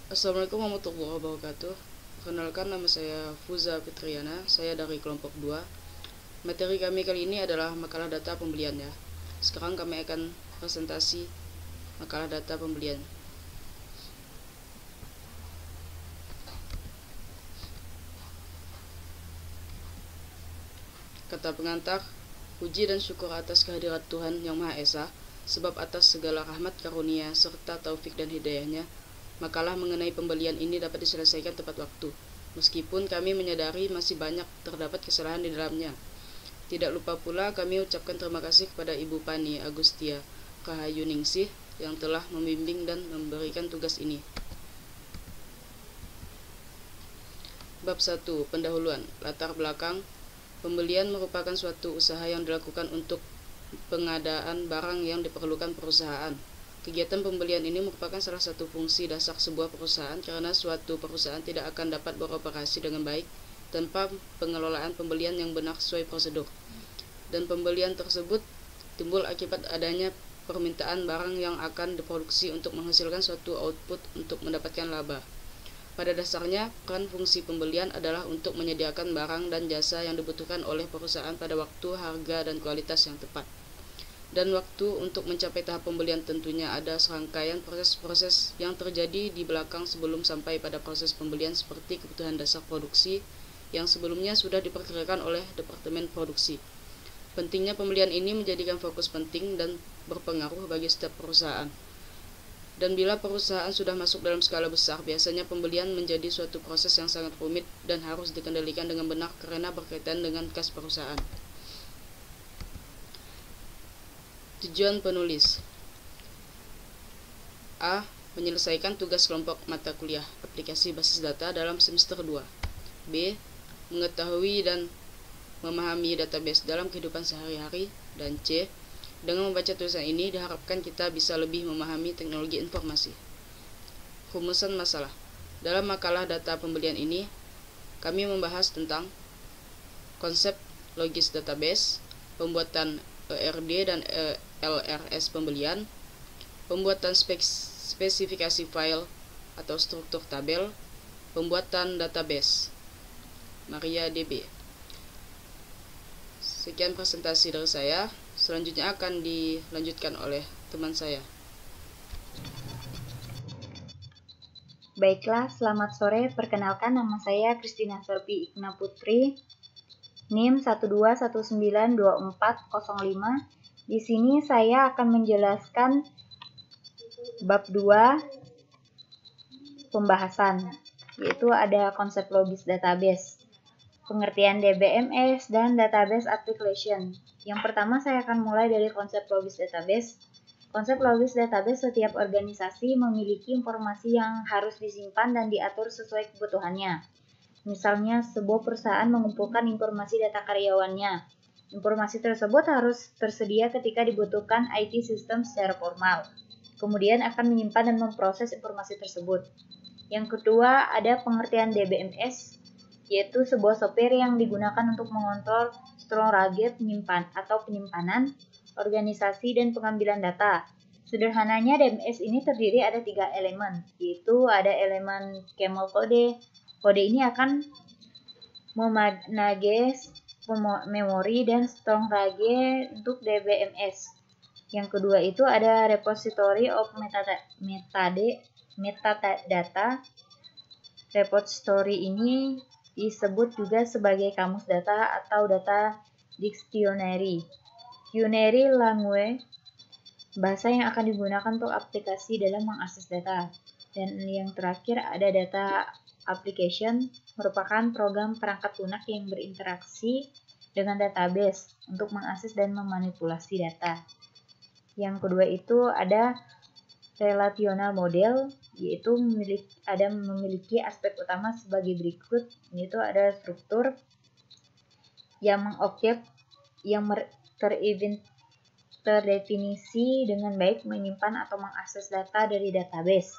Assalamualaikum warahmatullahi wabarakatuh. Perkenalkan, nama saya Fuza Fitriana, saya dari kelompok 2. Materi kami kali ini adalah makalah data pembelian ya. Sekarang kami akan presentasi makalah data pembelian. Kata pengantar, puji dan syukur atas kehadirat Tuhan Yang Maha Esa, sebab atas segala rahmat karunia serta taufik dan hidayahnya, makalah mengenai pembelian ini dapat diselesaikan tepat waktu. Meskipun kami menyadari masih banyak terdapat kesalahan di dalamnya. Tidak lupa pula kami ucapkan terima kasih kepada Ibu Pani Agustia Rahayuningsih yang telah membimbing dan memberikan tugas ini. Bab 1. Pendahuluan. Latar belakang. Pembelian merupakan suatu usaha yang dilakukan untuk pengadaan barang yang diperlukan perusahaan. Kegiatan pembelian ini merupakan salah satu fungsi dasar sebuah perusahaan karena suatu perusahaan tidak akan dapat beroperasi dengan baik tanpa pengelolaan pembelian yang benar sesuai prosedur. Dan pembelian tersebut timbul akibat adanya permintaan barang yang akan diproduksi untuk menghasilkan suatu output untuk mendapatkan laba. Pada dasarnya, peran fungsi pembelian adalah untuk menyediakan barang dan jasa yang dibutuhkan oleh perusahaan pada waktu, harga, dan kualitas yang tepat. Dan waktu untuk mencapai tahap pembelian tentunya ada serangkaian proses-proses yang terjadi di belakang sebelum sampai pada proses pembelian seperti kebutuhan dasar produksi yang sebelumnya sudah diperkirakan oleh Departemen Produksi. Pentingnya pembelian ini menjadikan fokus penting dan berpengaruh bagi setiap perusahaan. Dan bila perusahaan sudah masuk dalam skala besar, biasanya pembelian menjadi suatu proses yang sangat rumit dan harus dikendalikan dengan benar karena berkaitan dengan kas perusahaan. Tujuan penulis: A. Menyelesaikan tugas kelompok mata kuliah aplikasi basis data dalam semester 2. B. Mengetahui dan memahami database dalam kehidupan sehari-hari. Dan C. Dengan membaca tulisan ini diharapkan kita bisa lebih memahami teknologi informasi. Rumusan masalah. Dalam makalah data pembelian ini, kami membahas tentang konsep logis database, pembuatan ERD dan LRS pembelian, pembuatan spesifikasi file atau struktur tabel, pembuatan database MariaDB. Sekian presentasi dari saya. Selanjutnya akan dilanjutkan oleh teman saya. Baiklah, selamat sore. Perkenalkan, nama saya Kristina Selvi Ikna Putri, NIM 121924005. Di sini saya akan menjelaskan bab 2 pembahasan, yaitu ada konsep logis database, pengertian DBMS, dan database application. Yang pertama saya akan mulai dari konsep logis database. Konsep logis database, setiap organisasi memiliki informasi yang harus disimpan dan diatur sesuai kebutuhannya. Misalnya, sebuah perusahaan mengumpulkan informasi data karyawannya. Informasi tersebut harus tersedia ketika dibutuhkan IT system secara formal. Kemudian akan menyimpan dan memproses informasi tersebut. Yang kedua, ada pengertian DBMS, yaitu sebuah software yang digunakan untuk mengontrol storage penyimpanan, organisasi, dan pengambilan data. Sederhananya, DBMS ini terdiri ada 3 elemen, yaitu ada elemen camel code. Kode ini akan memanage memori dan storage untuk DBMS. Yang kedua itu ada repository of metadata. Repository ini disebut juga sebagai kamus data atau data dictionary. Unary language, bahasa yang akan digunakan untuk aplikasi dalam mengakses data. Dan yang terakhir ada data application, merupakan program perangkat lunak yang berinteraksi dengan database untuk mengakses dan memanipulasi data. Yang kedua itu ada relational model, yaitu memiliki aspek utama sebagai berikut, yaitu ada struktur yang mengobjek yang terdefinisi dengan baik menyimpan atau mengakses data dari database.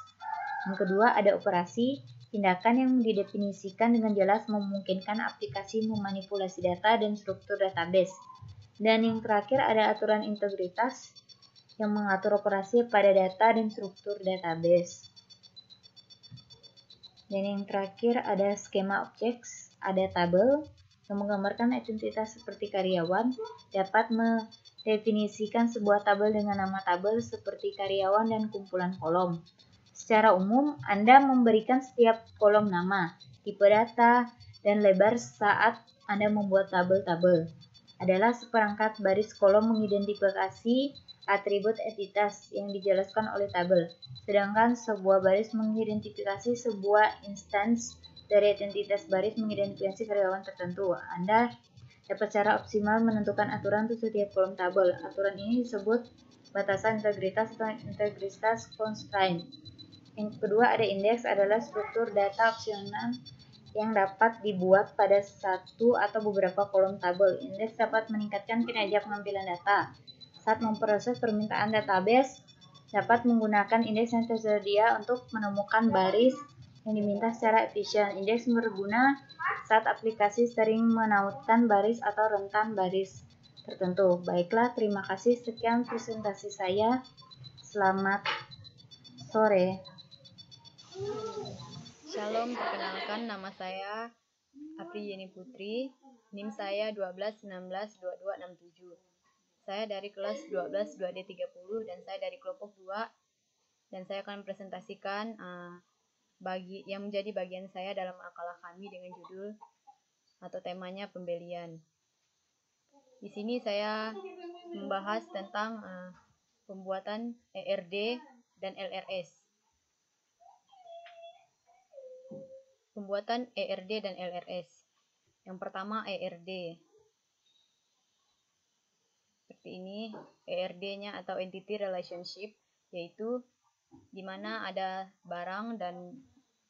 Yang kedua ada operasi, tindakan yang didefinisikan dengan jelas memungkinkan aplikasi memanipulasi data dan struktur database. Dan yang terakhir ada aturan integritas yang mengatur operasi pada data dan struktur database. Dan yang terakhir ada skema objects, ada tabel yang menggambarkan identitas seperti karyawan, dapat mendefinisikan sebuah tabel dengan nama tabel seperti karyawan dan kumpulan kolom. Secara umum, Anda memberikan setiap kolom nama, tipe data, dan lebar saat Anda membuat tabel-tabel. Adalah seperangkat baris kolom mengidentifikasi atribut entitas yang dijelaskan oleh tabel, sedangkan sebuah baris mengidentifikasi sebuah instance dari identitas baris mengidentifikasi karyawan tertentu. Anda dapat secara optimal menentukan aturan untuk setiap kolom tabel. Aturan ini disebut batasan integritas atau integritas constraint. Yang kedua ada indeks, adalah struktur data opsional yang dapat dibuat pada satu atau beberapa kolom tabel. Indeks dapat meningkatkan kinerja pengambilan data. Saat memproses permintaan database, dapat menggunakan indeks yang tersedia untuk menemukan baris yang diminta secara efisien. Indeks berguna saat aplikasi sering menautkan baris atau rentan baris tertentu. Baiklah, terima kasih. Sekian presentasi saya. Selamat sore. Shalom, perkenalkan nama saya Apri Yeni Putri, NIM saya 12192267. Saya dari kelas 12 2D30 dan saya dari kelompok 2 dan saya akan presentasikan yang menjadi bagian saya dalam makalah kami dengan judul atau temanya pembelian. Di sini saya membahas tentang pembuatan ERD dan LRS. Pembuatan ERD dan LRS. Yang pertama ERD. Seperti ini, ERD-nya atau Entity Relationship, yaitu di mana ada barang dan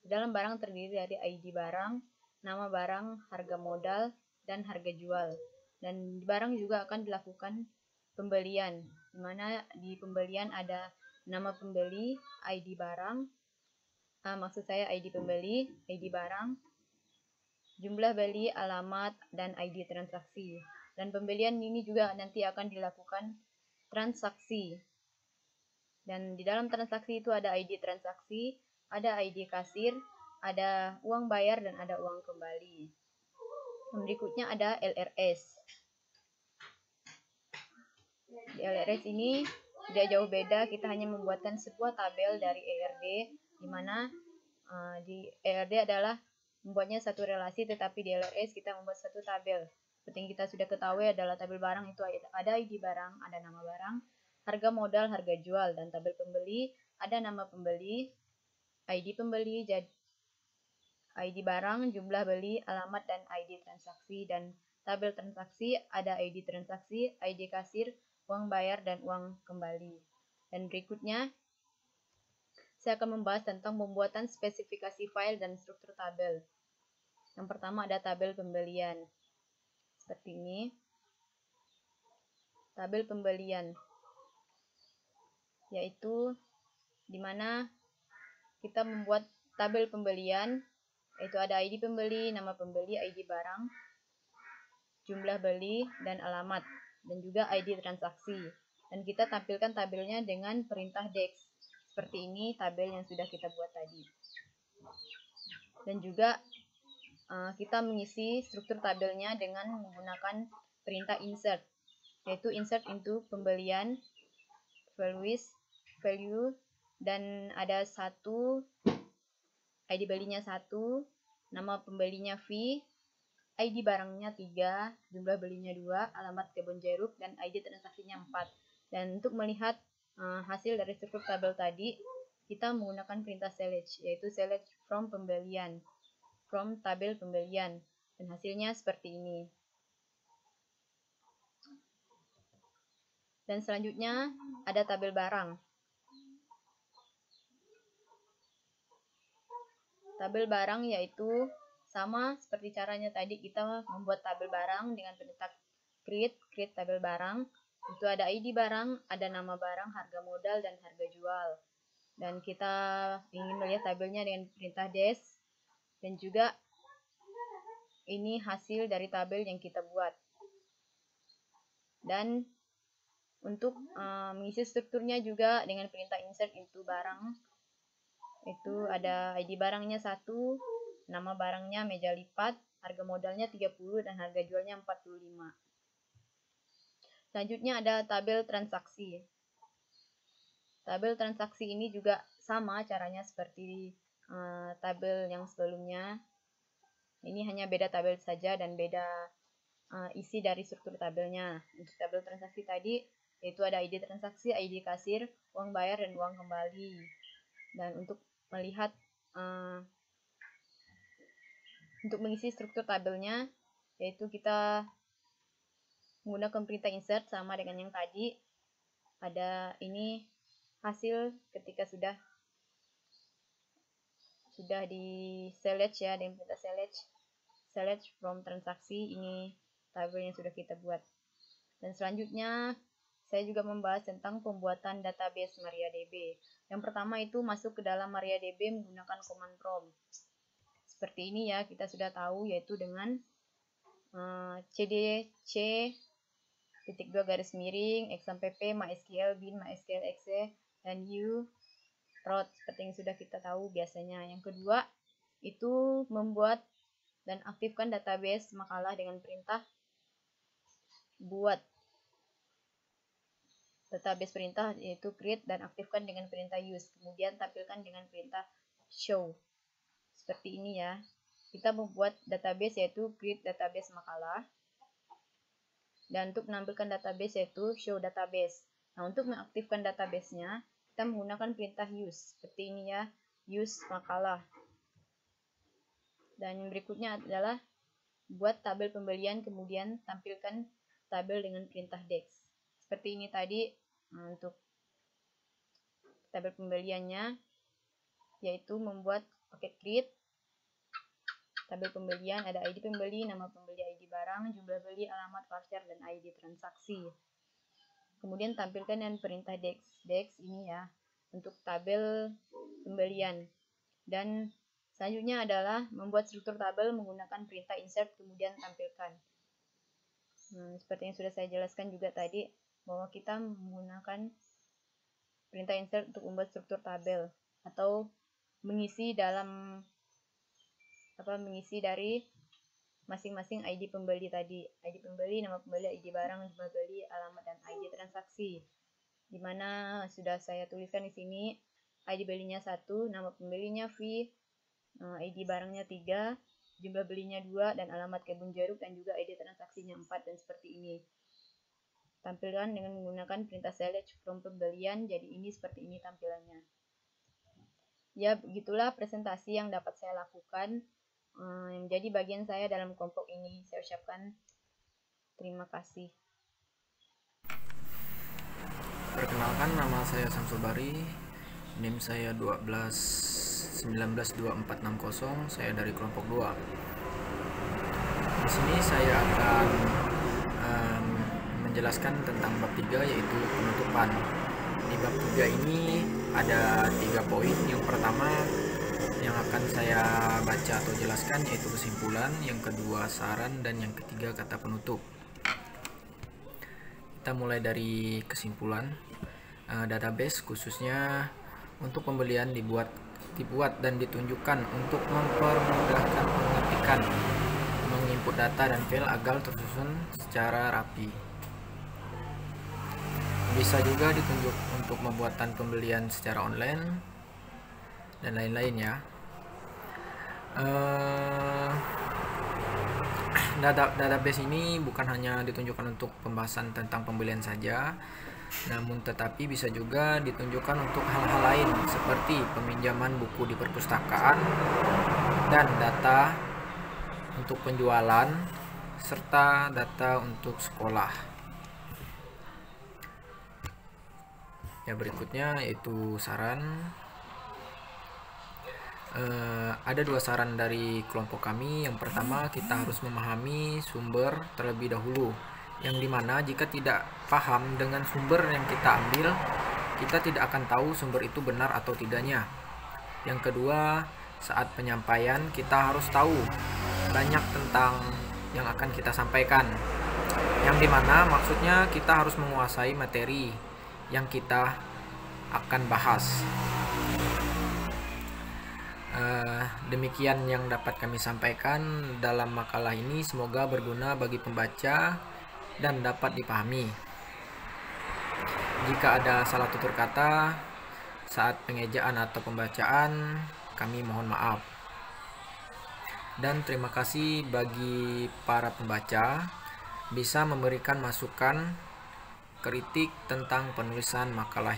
dalam barang terdiri dari ID barang, nama barang, harga modal, dan harga jual. Dan di barang juga akan dilakukan pembelian, di mana di pembelian ada nama pembeli, ID barang, maksud saya ID pembeli, ID barang, jumlah beli, alamat, dan ID transaksi. Dan pembelian ini juga nanti akan dilakukan transaksi. Dan di dalam transaksi itu ada ID transaksi, ada ID kasir, ada uang bayar, dan ada uang kembali. Dan berikutnya ada LRS. Di LRS ini tidak jauh beda, kita hanya membuatkan sebuah tabel dari ERD, di mana di ERD adalah membuatnya satu relasi, tetapi di LRS kita membuat satu tabel. Seperti yang kita sudah ketahui adalah tabel barang itu ada ID barang, ada nama barang, harga modal, harga jual, dan tabel pembeli ada nama pembeli, ID pembeli, ID barang, jumlah beli, alamat, dan ID transaksi. Dan tabel transaksi ada ID transaksi, ID kasir, uang bayar, dan uang kembali. Dan berikutnya saya akan membahas tentang pembuatan spesifikasi file dan struktur tabel. Yang pertama ada tabel pembelian. Seperti ini. Tabel pembelian. Yaitu di mana kita membuat tabel pembelian, yaitu ada ID pembeli, nama pembeli, ID barang, jumlah beli, dan alamat, dan juga ID transaksi. Dan kita tampilkan tabelnya dengan perintah DEX. Seperti ini tabel yang sudah kita buat tadi. Dan juga kita mengisi struktur tabelnya dengan menggunakan perintah insert, yaitu insert into pembelian, value, dan ada satu, ID belinya 1, nama pembelinya V, ID barangnya 3, jumlah belinya 2, alamat kebun jeruk, dan ID transaksinya 4. Dan untuk melihat hasil dari struktur tabel tadi, kita menggunakan perintah select, yaitu select from pembelian, from tabel pembelian. Dan hasilnya seperti ini. Dan selanjutnya ada tabel barang. Tabel barang yaitu sama seperti caranya tadi, kita membuat tabel barang dengan perintah create tabel barang. Itu ada ID barang, ada nama barang, harga modal, dan harga jual. Dan kita ingin melihat tabelnya dengan perintah des. Dan juga ini hasil dari tabel yang kita buat. Dan untuk mengisi strukturnya juga dengan perintah insert into barang, Itu ada ID barangnya 1, nama barangnya meja lipat, harga modalnya 30 dan harga jualnya 45. Selanjutnya ada tabel transaksi. Tabel transaksi ini juga sama caranya seperti tabel yang sebelumnya. Ini hanya beda tabel saja dan beda isi dari struktur tabelnya. Untuk tabel transaksi tadi yaitu ada ID transaksi, ID kasir, uang bayar, dan uang kembali. Dan untuk melihat untuk mengisi struktur tabelnya, yaitu kita menggunakan perintah insert sama dengan yang tadi. Ada ini hasil ketika sudah di select ya, dengan perintah select from transaksi. Ini tabel yang sudah kita buat. Dan selanjutnya saya juga membahas tentang pembuatan database MariaDB. Yang pertama itu masuk ke dalam MariaDB menggunakan command prompt. Seperti ini ya, kita sudah tahu, yaitu dengan cd c +2 garis miring xampp mysql bin mysql exe dan u root, seperti yang sudah kita tahu biasanya. Yang kedua itu membuat dan aktifkan database makalah dengan perintah buat database perintah, yaitu create, dan aktifkan dengan perintah use, kemudian tampilkan dengan perintah show. Seperti ini ya, kita membuat database yaitu create database makalah, dan untuk menampilkan database yaitu show database. Nah, untuk mengaktifkan databasenya kita menggunakan perintah use, seperti ini ya, use makalah. Dan yang berikutnya adalah buat tabel pembelian, kemudian tampilkan tabel dengan perintah dex. Seperti ini tadi. Untuk tabel pembeliannya yaitu membuat paket create tabel pembelian, ada ID pembeli, nama pembeli, ID barang, jumlah beli, alamat voucher, dan ID transaksi. Kemudian tampilkan dengan perintah dex ini ya untuk tabel pembelian. Dan selanjutnya adalah membuat struktur tabel menggunakan perintah insert, kemudian tampilkan. Seperti yang sudah saya jelaskan juga tadi, bahwa kita menggunakan perintah insert untuk membuat struktur tabel atau mengisi dari masing-masing ID pembeli tadi. ID pembeli, nama pembeli, ID barang, jumlah beli, alamat, dan ID transaksi. Dimana sudah saya tuliskan di sini ID belinya 1, nama pembelinya V, ID barangnya 3, jumlah belinya 2, dan alamat Kebun Jeruk, dan juga ID transaksinya 4, dan seperti ini. Tampilkan dengan menggunakan perintah select from pembelian, jadi ini seperti ini tampilannya. Ya, begitulah presentasi yang dapat saya lakukan yang menjadi bagian saya dalam kelompok ini. Saya ucapkan terima kasih. Perkenalkan, nama saya Samsul Bari, NIM saya 12192460, saya dari kelompok 2. Di sini saya akan menjelaskan tentang bab 3, yaitu penutupan. Di bab 3 ini ada 3 poin. Yang pertama yang akan saya baca atau jelaskan yaitu kesimpulan, yang kedua saran, dan yang ketiga kata penutup. Kita mulai dari kesimpulan. Database khususnya untuk pembelian dibuat dan ditunjukkan untuk mempermudahkan pengetikan, menginput data dan file agar tersusun secara rapi. Bisa juga ditunjuk untuk pembuatan pembelian secara online dan lain-lain ya. Database ini bukan hanya ditunjukkan untuk pembahasan tentang pembelian saja, namun tetapi bisa juga ditunjukkan untuk hal-hal lain seperti peminjaman buku di perpustakaan dan data untuk penjualan serta data untuk sekolah. Ya, berikutnya yaitu saran. Ada 2 saran dari kelompok kami. Yang pertama, kita harus memahami sumber terlebih dahulu, yang dimana jika tidak paham dengan sumber yang kita ambil, kita tidak akan tahu sumber itu benar atau tidaknya. Yang kedua, saat penyampaian kita harus tahu banyak tentang yang akan kita sampaikan, yang dimana maksudnya kita harus menguasai materi yang kita akan bahas. Demikian yang dapat kami sampaikan dalam makalah ini, semoga berguna bagi pembaca dan dapat dipahami. Jika ada salah tutur kata saat pengejaan atau pembacaan, kami mohon maaf. Dan terima kasih bagi para pembaca bisa memberikan masukan kritik tentang penulisan makalah ini.